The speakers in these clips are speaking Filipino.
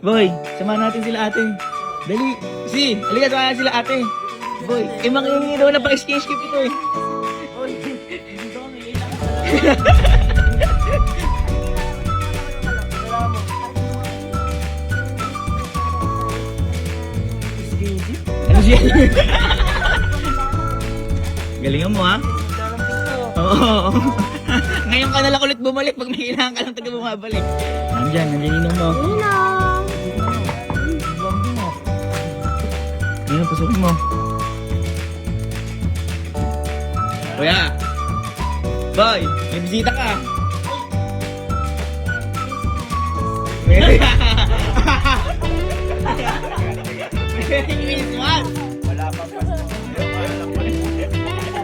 Boy, samahan natin sila ate. Dali. Si, halika samahan natin sila ate. Boy, mangingi daw na pa-exchange gift ito eh. Ano siya? Galingan mo ha? Oo. Ngayon ka na lang ulit bumalik pag may kailangan ka lang taga bumabalik. Nandiyan ninong mo. Ninong! Ninong, pasukin mo. Kuya! Boy! May bisita ka! Merry Christmas! Wala pa pa.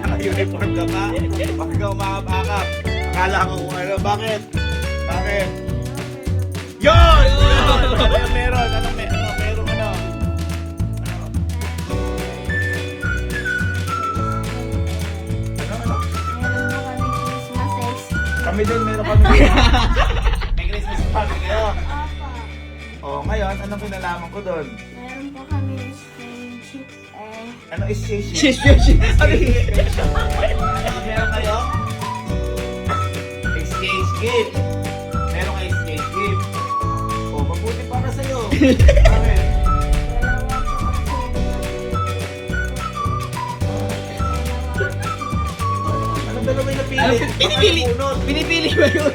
Naka-uniform ka pa. Bakit ka umakap-akap? Akala ko kung ano. Bakit? Bakit? Yun! Ano meron? Ano meron? Meron ano? Meron mo kami Christmas eggs. Kami din, meron kami. May Christmas party kayo. Opo. Oh, ngayon, anong kinalaman ko doon? Meron po kami exchange Ano is shishi? Shish! Ano meron kayo? Exchange gift. Meron kayo exchange gift. Oh, mabuti para sa'yo. Bakit? Anong dalawa yung napili? Pinipili! Bunot. Pinipili ba yun?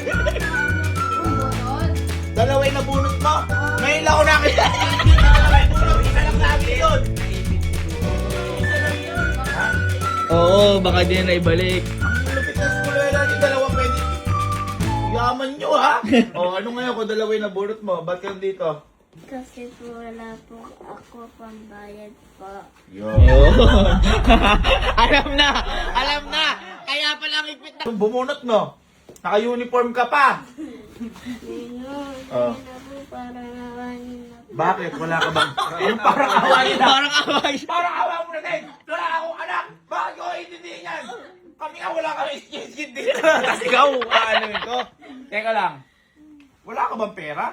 Dalawa yung nabunot mo? Ngayon lang ako nakita. Dalawa yung bunot. Isa lang lagi yun. Oo, baka di na naibalik. Ang lupit na skulera yung dalawa pwede. Yaman nyo ha? O ano ngayon kung dalawa yung nabunot mo? Ba't kayo dito? Kasi po wala po ako pambayad po. Yun. Yun. Alam na! Alam na! Kaya pala ang ipit na... Bumunot no? Naka-uniform ka pa. Ninong, Oh. hindi na po para nawanin na po. Bakit? Wala ka bang? Yung parang awayin na. Parang away. Parang awa mo na din. Wala akong anak. Bakit ko intindihin yan? Kami nga wala kami exchange gift dito. Tapos ikaw, ano ito? Teka lang. Wala ka bang pera?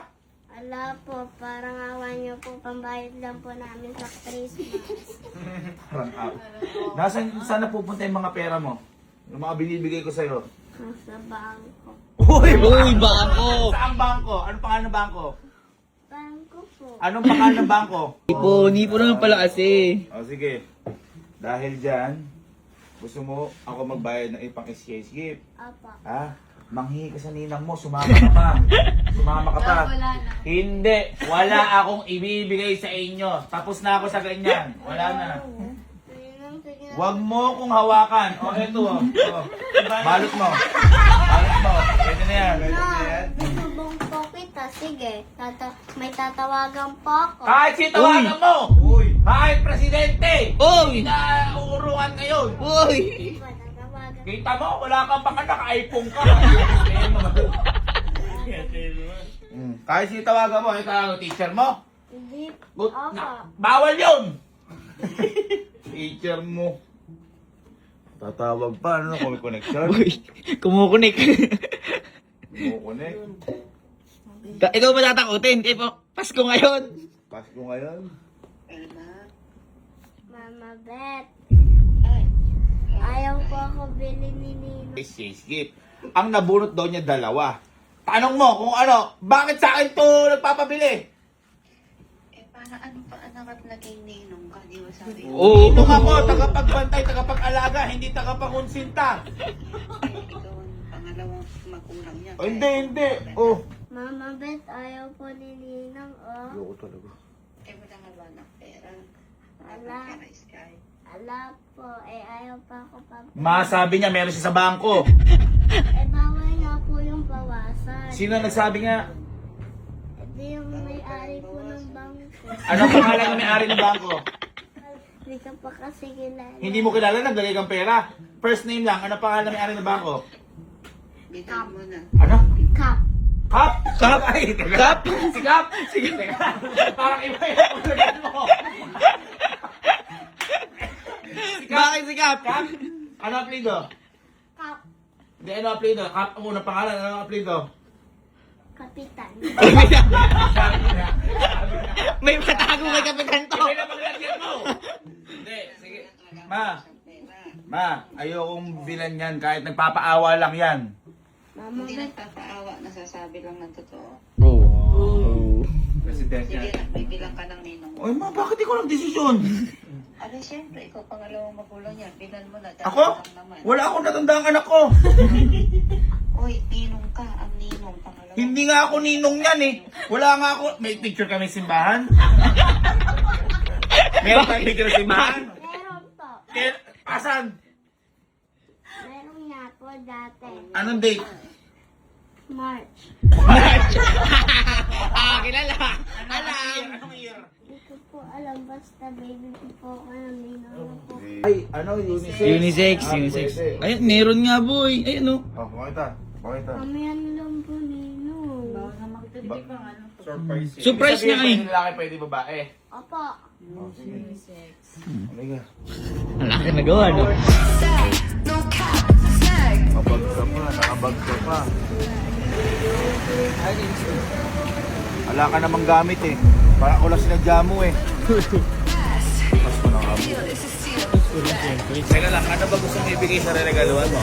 Ala po, parang awan niyo po, pambayad lang po namin sa Christmas. Parang awa. Saan napupunta yung mga pera mo? Yung mga binibigay ko sa'yo. Sa bangko. Uy, Uy, bangko! Saan bangko? Anong pangalan ng bangko? Bangko po. Anong pangalan ng bangko? Hindi po naman pala kasi. O sige. Dahil dyan, gusto mo ako magbayad ng ipang exchange gift. Apa. Ha? Manghingi ka sa ninang mo, sumama ka pa. Sumama ka pa. Hindi, wala akong ibibigay sa inyo. Tapos na ako sa ganyan. Wala na. Ninong, sige na. Huwag mo kong hawakan. O, eto. O. Balot mo. Balot mo. Pwede na yan. Bubong po kita. Sige, may tatawagan po ako. Kahit si tawagan mo. Kahit presidente. Uy! Nauurungan ngayon. Uy! Tatawagan. Kita mo, wala kang pang naka-iPhone ka. Kahit si tawagan mo, ito teacher mo. Hindi. But, Apa. bawal yun! Teacher mo. Tatawag pa, ano kung may connection? Uy! Kumukunik. Kumukunik. Ikaw ba tatakutin? Eh, Pasko ngayon. Pasko ngayon. Mama Bet. Ayaw po ako bili ni Ninong. Exchange gift. Ang nabunot daw niya dalawa. Tanong mo kung ano, bakit sa akin to nagpapabili? Para ano pa anak at naging ninong ka, di ba sabi? Oo. Ninong ako, tagapagbantay, tagapag-alaga, hindi tagapangunsinta. Ikaw ang pangalawang magulang niya. Oh, hindi. Oh. Mama Bet, ayaw po ni Ninong, oh. Ayoko talaga. Eh, wala nga ba ng pera? Wala. Pera is kay. Ala po, ayaw pa ako pa. Masabi niya meron siya sa bangko. Bawal nga po yung bawasan. Sino nagsabi nga? Di yung may-ari po ng bangko. Ano pangalan ng may-ari ng bangko? Hindi ka pa kasi kilala. Hindi mo kilala, naglagay kang pera. First name lang, ano pangalan ng may-ari ng bangko? Bigyan mo na. Ano? Cup. Kap? Kap? Ay, teka. Kap? Si Kap? Sige. Teka. Parang iba yung ulit mo. Bakit si Kap? Kap? Ano apelido? Cup. Hindi, ano apelido? Kap ang unang pangalan, ano apelido? Kapitan. Sabi na. May matago kay Kapitan to. Ibay na paglagyan mo. Hindi, sige. Ma, ayokong bilan yan kahit nagpapaawa lang yan. Mama, Hindi nagpapaawa, nasasabi lang ng totoo. Oo. President Sige yan. na, may bilang ka ng ninong. Oy ma, bakit ikaw nagdesisyon? Ano, siyempre, ikaw pangalawang magulang yan. Bilan mo na. dahil Ako? lang naman. Wala akong natandang anak ko. Oy, ninong ka. Ang ninong, pangalawang. Hindi nga ako ninong yan eh. Wala nga ako. May picture kami sa simbahan? Meron tayong picture sa simbahan? meron po. Asan? Meron nga po dati. Anong date? March. Kilala. Alam. Anong year? Hindi ko po alam. Basta baby ko po ako ng ninong na po. Ay, ano, unisex? Unisex, Ah, unisex. pwede. Ay, meron nga boy. Ay, ano? Oh, pakita. Pakita. Mamaya na lang po ninong. Surprise. Surprise Ibig nga sabihin, eh. Pwede lalaki, pwede babae. Opo. Oh, sige. Halika. Malaki nagawa, no? Nakabag ka pa, nakabag ka pa. Wala ka namang gamit eh. Parang ako lang sinadya mo eh. Pasko na kami. Teka lang, ano ba gusto mong ibigay sa regaluhan mo?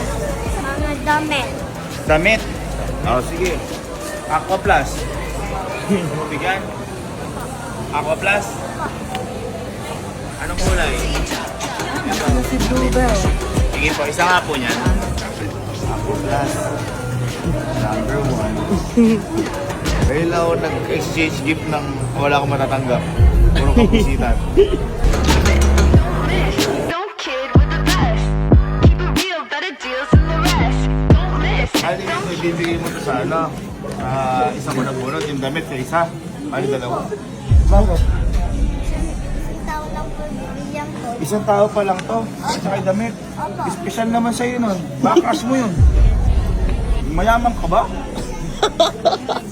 Mga damit. Damit? Oo, sige. Aqua Plus. Bigyan? Aqua Plus? Anong kulay? Sige po, isa nga po niyan. Aqua Plus. Number 1. Dahil ako nag-exchange gift ng wala akong matatanggap. Puro kapusitan. Don't kid with the best. Keep it real, better deals than the rest. Don't miss. Ano yung ibibigay mo to sa ano? Isa mo na bunot, yung damit sa isa. Ano dalawa? Bakit? Isang tao lang po bibigyan ko. Isang tao pa lang to. At saka yung damit. Special naman sa'yo nun. Backers mo yun. Mayaman ka ba?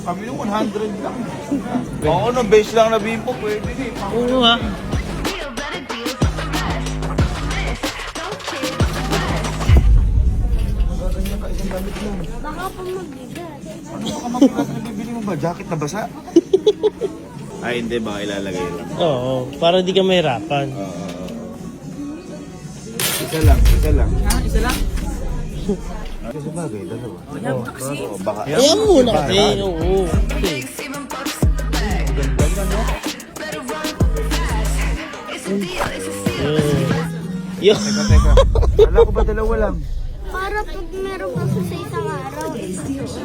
Kami yung 100 lang. Oo, no, base lang na bimpo. Pwede din. Oo ha. Real, better deals than the rest. Don't miss. Don't kid with the best. Magaganyan ka, isang damit lang. Baka po mabigat. Ano ba ka mabigat na bibili mo ba? Jacket na basa? Ay, hindi. Baka ilalagay lang. Oo, para di ka mahirapan. Isa lang, isa lang. Ha? Isa lang? Kasi bagay, dalawa. Oo, baka. Ayan muna kasi, oo. Okay. Yo. Teka. Kala ko ba dalawa lang? Para pag meron ka sa isang araw.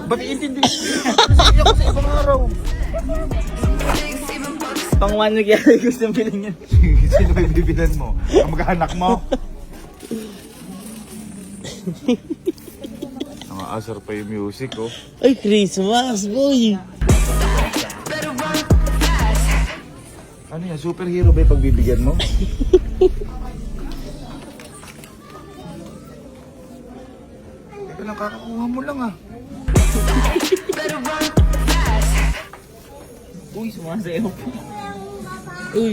Ba't iintindi? Kasi ako sa ibang araw. Pang 1 week yan. Gusto mong bilhin yan. Sino ba yung bibilan mo? Ang mag-anak mo? Naka-asar pa yung music, oh. Ay, Christmas, boy. Ano yan? Superhero ba yung pagbibigyan mo? Teka lang, kakakuha mo lang, ah. Uy, sumasayaw po. Uy,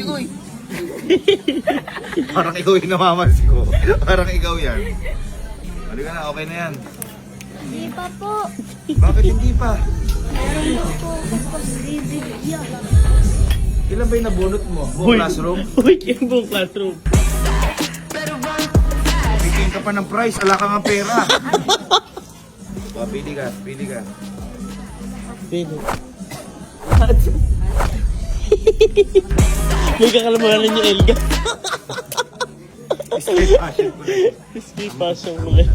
uy. Parang ikaw yung namamansin ko. Parang ikaw yan. Halika na, okay na yan. Hindi pa po. Bakit hindi pa? Meron pa po kapag bibigyan. Ilan ba yung nabunot mo? Buong classroom? Uy, yung buong classroom. Bigyan ka pa ng prize, ala ka nga pera. Pili ka, pili ka. Pwede. May kakalamanan niyo, Elga. Stay passion ko na. Escape passion mo lang.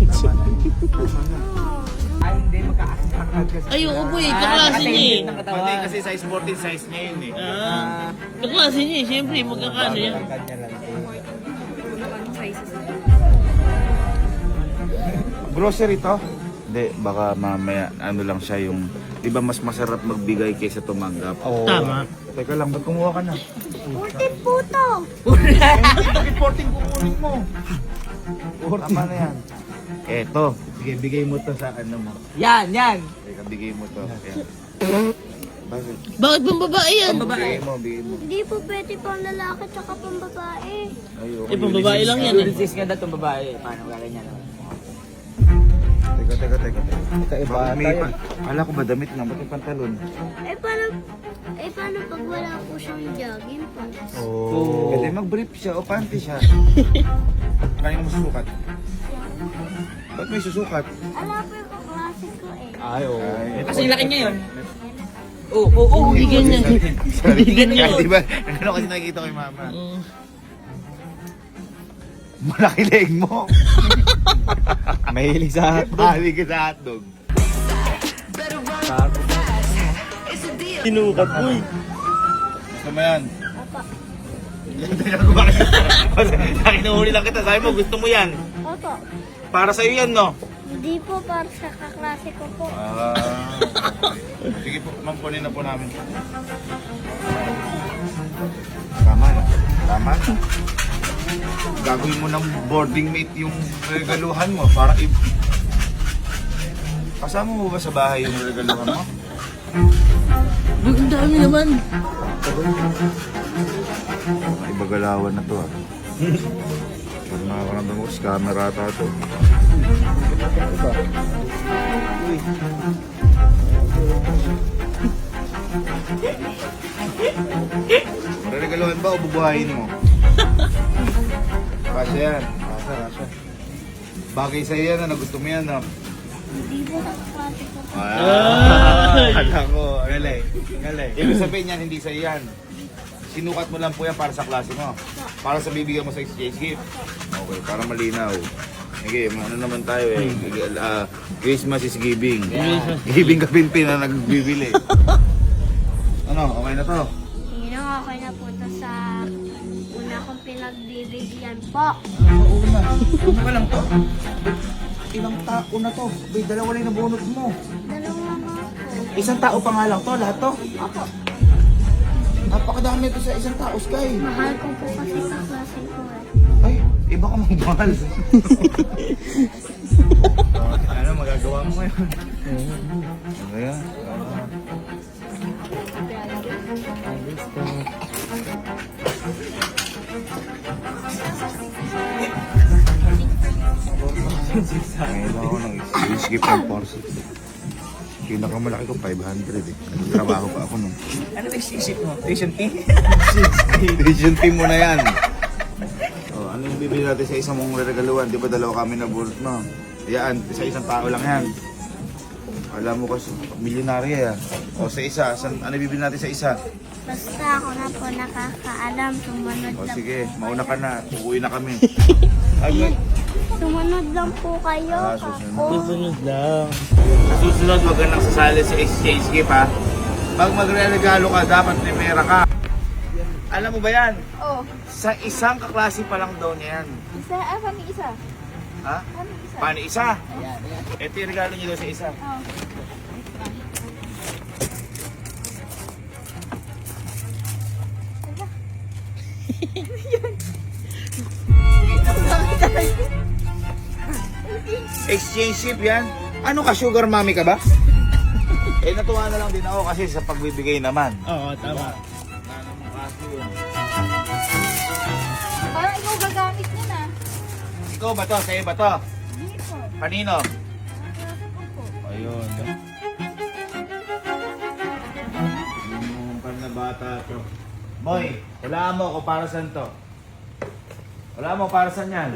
Ay, oo, boy. Kaklase niya eh. Hindi kasi size 14 size niya yun eh. Ah, kaklase niya eh. Siyempre, magkakano yan. Grocery to? Hindi, baka mamaya ano lang siya yung, di ba mas masarap magbigay kaysa tumanggap? Tama. Teka lang, ba't kumuha ka na? Puti po to. Bakit 14 kukunin mo? Tama na yan. Eto, bigay mo to sa ano mo. Yan, yan. Teka, bigay mo to. Ayan. Bakit? Bakit bang babae yan? Bigay mo, bigay mo. Hindi po pwede pang lalaki tsaka pang babae. Ayoko. Eh, pang babae lang yan eh. Unisex nga daw itong babae. Paano gaganyan? Teka. Kakaiba Bakit may tayo. Kala ko ba damit lang, ba't may pantalon? Paano pag wala po siyang jogging pants? Oh. Pwede mag-brief siya o panty siya. Kaya mo susukat. Ba't may susukat? Alam po yung kaklase ko eh. Ay, oo. Ay, Kasi yung laki niya yun. Oo, hindi ganyan. Sorry. Hindi ganyan. Di ba? Ano kasi nakikita ko yung mama? Mm. Malaki leeg mo. Mahilig sa hotdog. Mahilig ka sa hotdog. Sinukat mo eh. Gusto mo yan? Teka ko bakit? Nakinuhuli lang kita. Sabi mo, gusto mo yan. Opo. Para sa'yo yan, no? Hindi po para sa kaklase ko po. Sige po, ma'am, kunin na po namin. Tama na. Tama na. Gagawin mo ng boarding mate yung regaluhan mo para Kasama mo ba sa bahay yung regaluhan mo? Ang dami naman. Ay, bagalawan na to ah. Pag nakakaramdam ko, camera ata to. Regaluhan ba o bubuhayin mo? Kasya yan. Kasya. Bagay sa'yo yan, ano? Gusto mo yan, no? Hindi po sa kaklase ko po. Kala ko. Galing. Ibig sabihin yan, hindi sa'yo yan. Sinukat mo lang po yan para sa klase mo. Para sa bibigyan mo sa exchange gift. Okay, para malinaw. Sige, ano naman tayo eh. Christmas is giving. Giving ka pinpin na nagbibili. Ano, okay na to? Hindi na okay na po ito sa una kong pinagbibigyan po. Una pa lang to. Ilang tao na to? Bay, dalawa lang na bonus mo. Dalawa nga po. Isang tao pa nga lang to, lahat to. Opo. Napakadami to sa isang tao, Sky. Mahal ko po kasi kaklase ko eh. Ay, iba ka magmahal. Ano, magagawa mo ngayon? Ano yan? Ngayon ako nang skip ng Porsche. Pinakamalaki ko 500 eh. Nagtrabaho pa ako nung. Ano ba isip mo? Tuition fee? Vision team mo na yan. Oh, ano yung bibili natin sa isang mong regaluhan? Di ba dalawa kami na bulot mo? Yan, sa isang tao lang yan. Alam mo kasi, milyonarya yan. O sa isa, ano bibili natin sa isa? Basta ako na po nakakaalam. Sumunod O lang. sige, mauna ka na. Uuwi na kami. Ay, Sumunod lang po kayo. Kako. Sunod lang. susunod, wag ka nang sasali sa exchange gift ha. Pag magre-regalo ka, dapat may pera ka. Alam mo ba yan? Oh, Sa isang kaklase pa lang daw niya yan. kami isa. Ha? Kami isa. Paano isa? Ito yung regalo niyo daw sa isa. Oh. Exchange ship yan? Ano ka, sugar mommy ka ba? Eh, natuwa na lang din ako kasi sa pagbibigay naman. Oo, tama. Parang ikaw gagamit niya na. Ikaw ba to? Sa'yo ba to? Hindi po. Kanino? Kaklase ko po. Ayun. Yung na bata to. Boy, wala mo kung para saan to. Wala mo para saan yan.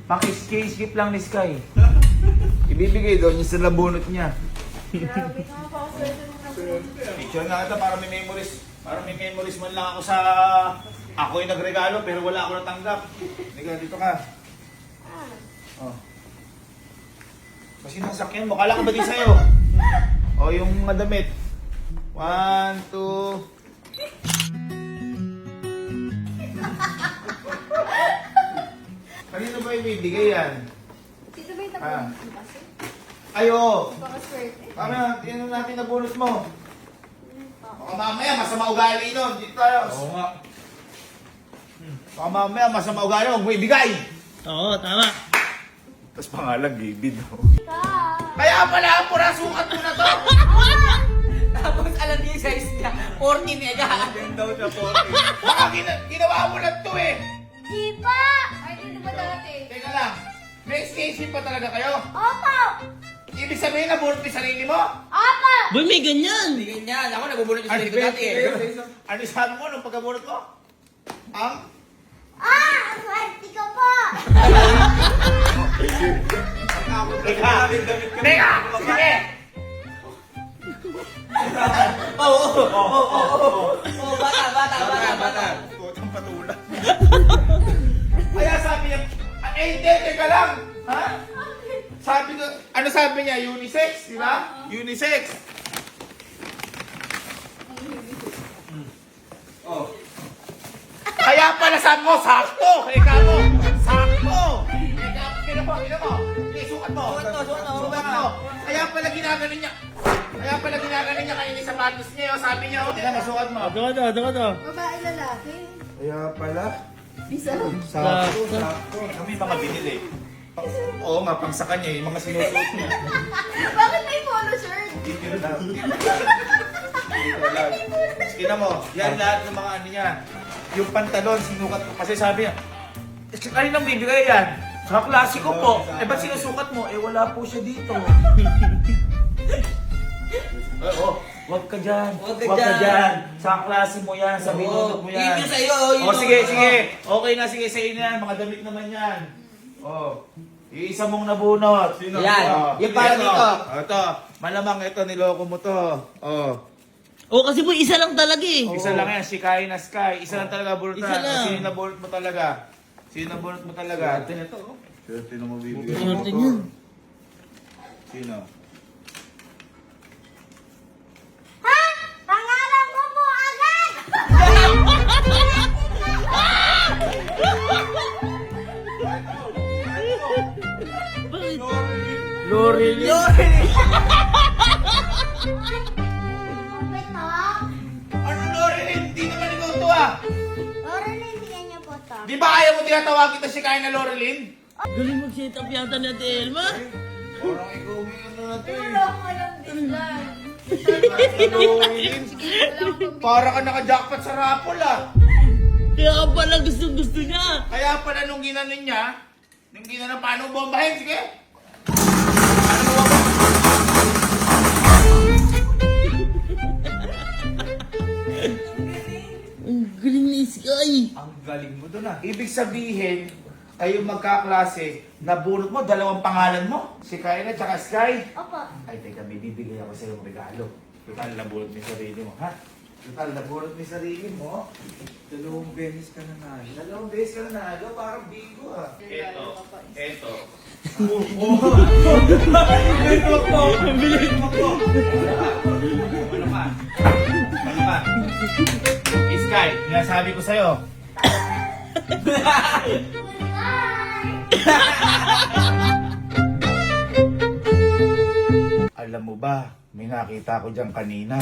Pang-exchange gift lang ni Sky. Ibibigay doon yung sa nabunot niya. Grabe nga pa ako swerte nung nabunod. Picture nga ito para may memories. Para may memories man lang ako sa... Ako yung nagregalo pero wala ako natanggap. Liga, dito ka. Oh. Kasi nasakyan mo. Kala ko ba din sa'yo? O yung mga damit. 1, 2... Kanino ba ibibigay yan? Dito ba yung Ah. nabunod mo kasi? Ayo! Baka swerte. Kami, tingnan natin na bonus mo. Baka mamaya, masama ugali nun. Dito tayo. Oo nga. Baka mamaya, masama ugali. Huwag mo ibigay. Oo, tama. Tapos pangalan, Gibid. Ka. Kaya pala, pura sukat mo na to. Tapos alam niya yung size niya. 14 niya. Yan daw siya, 40. Baka ginawa mo lang to eh. Di pa. Ay, hindi ba dati? Teka lang. May skinship pa talaga kayo? Opo! Ibig sabihin na bunot yung sarili mo? Opo! Boy, may ganyan. Ganyan, ako nabubunot yung Ano sarili ko dati eh. Ano sabi mo nung pagkabunot mo? Ang? Swerte ko po! Teka! Teka! Sige! Oh, bata. Tutang patulan. Kaya sabi niya, hindi, teka lang. Ha? Sabi ko, ano sabi niya? Unisex, di ba? Unisex. Oh. Kaya pala sabi mo, sakto. Ikaw mo, sakto. Ikaw mo. Okay, sukat mo. Sukat mo. Kaya pala ginaganon niya. Kaya yung sapatos niya. Sabi niya, tingnan mo, sukat mo. Babae, lalaki. Kaya pala. Bisa. Sakto. Kami mga binili. Oo nga, pang sa kanya, yung mga sinusuot niya. Bakit may polo shirt? Dito lang. Tingnan mo, yan lahat ng mga ano niya. Yung pantalon, sinukat ko. Kasi sabi niya, ay nang bibigay yan. Sa klasiko po. Eh ba't sinusukat mo? Eh wala po siya dito. Oo, wag ka dyan. Wag ka dyan. Sa klase mo yan, sa binunod mo yan. Yun yung sa'yo. Oh, sige. Okay na, sige, sa'yo na yan. Mga damit naman yan. Oh, iisa mong nabunot. Sino? Yan. Yung para dito. Ito. Malamang ito, niloko mo to. Oh. Oh, kasi po, isa lang talaga eh. Isa lang yan, si Kai na Sky. Isa lang talaga bunutan. Isa lang. Sino nabunot mo talaga? Swerte na to. Swerte na mabibigay. Swerte niyan. Sino? Ha? Pangalan ko po agad! Bakit? Lorel. Ito? Ano Lorel? Hindi naman ikaw to ah. Loreline, tingnan niyo po to. Di ba ayaw mo tinatawag kita si Kai na Lorelin? Galing mag-set up yata ni Ate Elma. Parang ikaw may ano na to eh. Wala ko alam din lang. Lorelin. Para ka naka-jackpot sa raffle ah. Kaya ka pala gusto niya. Kaya pala nung ginanon niya, paano bombahin? Sige. Ang galing ni Sky. Ang galing mo doon ah. Ibig sabihin, kayo magkaklase, nabunot mo, dalawang pangalan mo. Si Kai at saka Sky. Opo. Ay, teka, may bibigay ako sa iyong regalo. Total, nabunot mo yung sarili mo, ha? Total, nabunot mo yung sarili mo. Dalawang beses ka na nalo. Parang bingo, ah. Eto. Ano ka? Sky, sinasabi ko sa'yo. Alam mo ba, may nakita ko dyan kanina.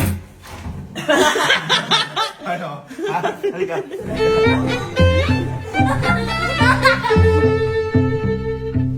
Ano? Ha? Halika.